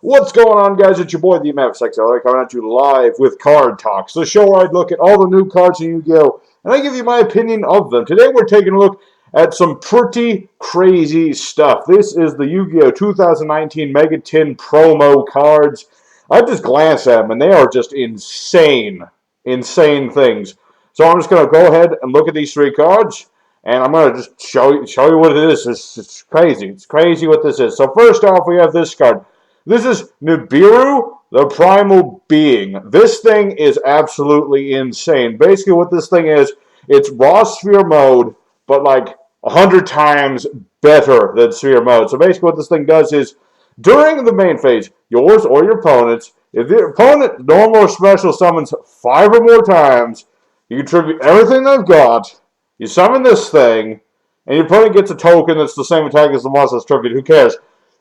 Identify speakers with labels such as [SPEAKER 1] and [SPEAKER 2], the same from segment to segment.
[SPEAKER 1] What's going on, guys? It's your boy, the MavSexLR, coming at you live with Card Talks, the show where I look at all the new cards in Yu-Gi-Oh! And I give you my opinion of them. Today we're taking a look at some pretty crazy stuff. This is the Yu-Gi-Oh! 2019 Mega Tin promo cards. I just glanced at them, and they are just insane, insane things. So I'm just going to go ahead and look at these three cards, and I'm going to just show you what it is. It's crazy. It's crazy what this is. So first off, we have this card. This is Nibiru, the Primal Being. This thing is absolutely insane. Basically, what this thing is, it's raw sphere mode, but like 100 times better than sphere mode. So basically, what this thing does is, during the main phase, yours or your opponent's, if the opponent normal or special summons 5 or more times, you contribute everything they've got, you summon this thing, and your opponent gets a token that's the same attack as the monster's tribute. Who cares?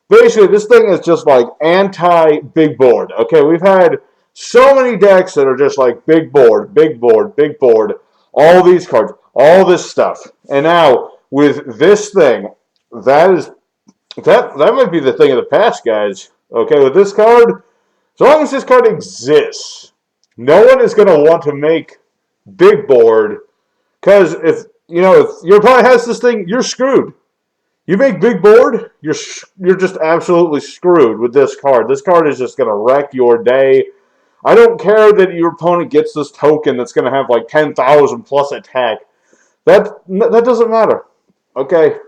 [SPEAKER 1] Basically, this thing is just like anti-big board. Okay, we've had so many decks that are just like big board, big board, big board, all these cards, all this stuff. And now with this thing, that might be the thing of the past, guys. Okay, with this card, as long as this card exists, no one is going to want to make big board because if your opponent has this thing, you're screwed. You make big board, you're just absolutely screwed with this card. This card is just going to wreck your day. I don't care that your opponent gets this token that's going to have like 10,000 plus attack. That doesn't matter. Okay?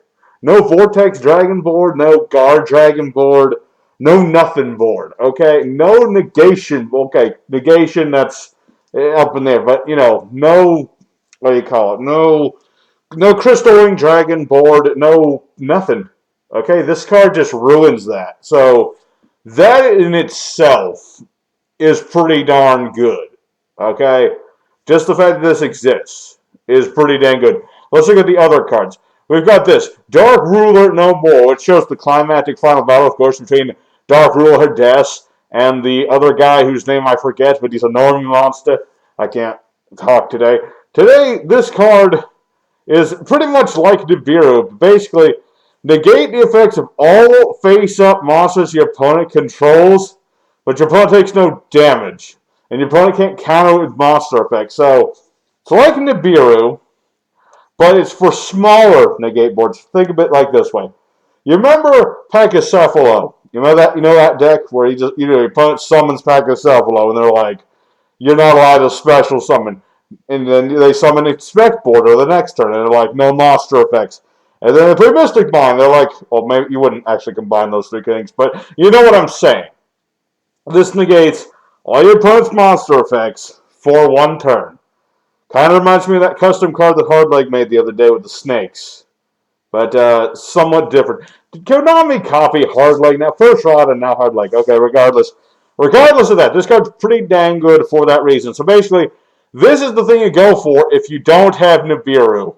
[SPEAKER 1] No Vortex Dragon board, no Guard Dragon board, no nothing board. Okay? No negation. Okay, negation, that's up in there. But, no, what do you call it? No Crystal Wing Dragon board, no nothing. Okay, this card just ruins that. So that in itself is pretty darn good. Okay, just the fact that this exists is pretty dang good. Let's look at the other cards. We've got this Dark Ruler No More, which shows the climactic final battle, of course, between Dark Ruler Hades and the other guy whose name I forget, but he's a normie monster. I can't talk today. Today, this card is pretty much like Nibiru. Basically, negate the effects of all face-up monsters your opponent controls, but your opponent takes no damage. And your opponent can't counter with monster effects. So, it's like Nibiru, but it's for smaller negate boards. Think of it like this way. You remember Pachycephalo? You know that deck where your opponent summons Pachycephalo and they're like, you're not allowed to special summon. And then they summon Expect Board or the next turn, and they're like, no monster effects. And then they play Mystic Mind. They're like, well, maybe you wouldn't actually combine those three things, but you know what I'm saying. This negates all your opponent's monster effects for one turn. Kind of reminds me of that custom card that Hardleg made the other day with the snakes, but somewhat different. Did Konami copy Hardleg? Now, first Rod and now Hardleg. Okay, regardless of that, this card's pretty dang good for that reason. So basically, this is the thing you go for if you don't have Nibiru.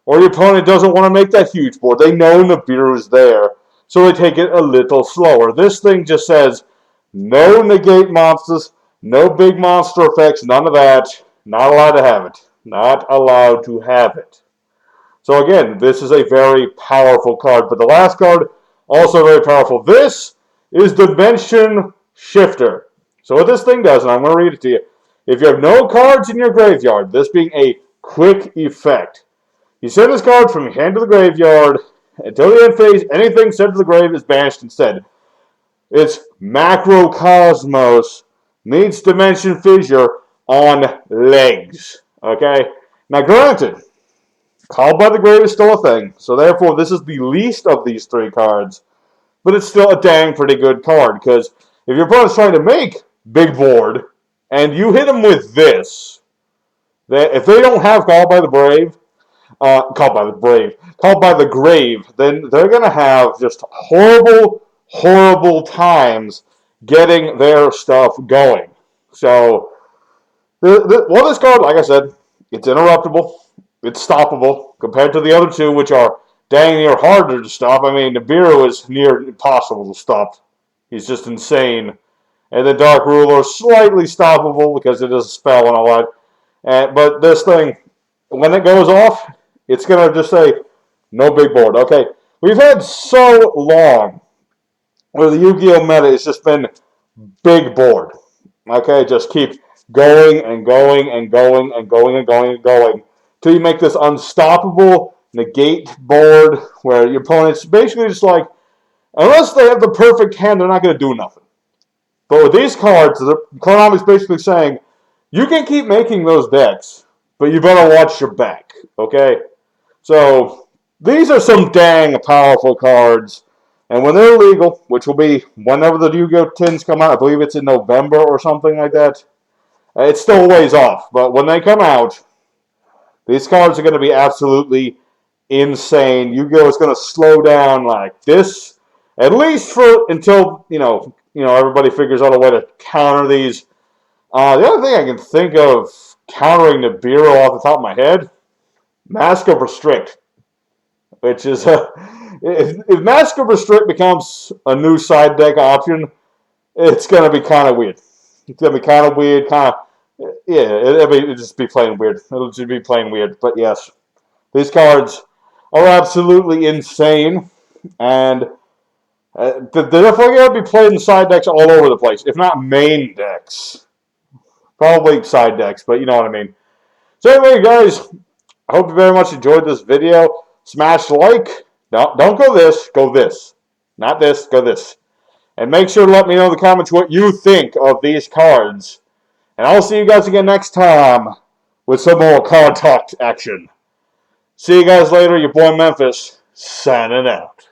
[SPEAKER 1] Or your opponent doesn't want to make that huge board. They know Nibiru's there, so they take it a little slower. This thing just says, no negate monsters, no big monster effects, none of that. Not allowed to have it. Not allowed to have it. So again, this is a very powerful card. But the last card, also very powerful. This is Dimension Shifter. So what this thing does, and I'm going to read it to you. If you have no cards in your graveyard, this being a quick effect, you send this card from your hand to the graveyard. Until the end phase, anything sent to the grave is banished instead. It's Macrocosmos meets Dimension Fissure on legs. Okay? Now granted, Called by the Grave is still a thing, so therefore this is the least of these three cards, but it's still a dang pretty good card, because if your opponent's trying to make big board, and you hit them with this, if they don't have Called by the Grave, then they're going to have just horrible, horrible times getting their stuff going. So, this card, like I said, it's interruptible. It's stoppable compared to the other two, which are dang near harder to stop. I mean, Nibiru is near impossible to stop. He's just insane. And the Dark Ruler is slightly stoppable because it is a spell and all that. But this thing, when it goes off, it's going to just say, no big board. Okay, we've had so long where the Yu-Gi-Oh meta has just been big board. Okay, just keep going and going and going and going and going and going till you make this unstoppable negate board where your opponent's basically just like, unless they have the perfect hand, they're not going to do nothing. But with these cards, Konami's basically saying, you can keep making those decks, but you better watch your back, okay? So, these are some dang powerful cards. And when they're legal, which will be whenever the Yu-Gi-Oh! Tins come out, I believe it's in November or something like that. It's still a ways off, but when they come out, these cards are going to be absolutely insane. Yu-Gi-Oh! Is going to slow down like this, at least for until everybody figures out a way to counter these. The other thing I can think of countering Nibiru off the top of my head, Mask of Restrict, which is if Mask of Restrict becomes a new side deck option, it's going to be kind of weird. It's going to be kind of weird, it'll just be plain weird. It'll just be plain weird. But yes, these cards are absolutely insane, and they're definitely going to be played in side decks all over the place, if not main decks. Probably side decks, but you know what I mean. So anyway, guys, I hope you very much enjoyed this video. Smash like. Don't go this. Go this. Not this. Go this. And make sure to let me know in the comments what you think of these cards. And I'll see you guys again next time with some more card talk action. See you guys later. Your boy Memphis, signing out.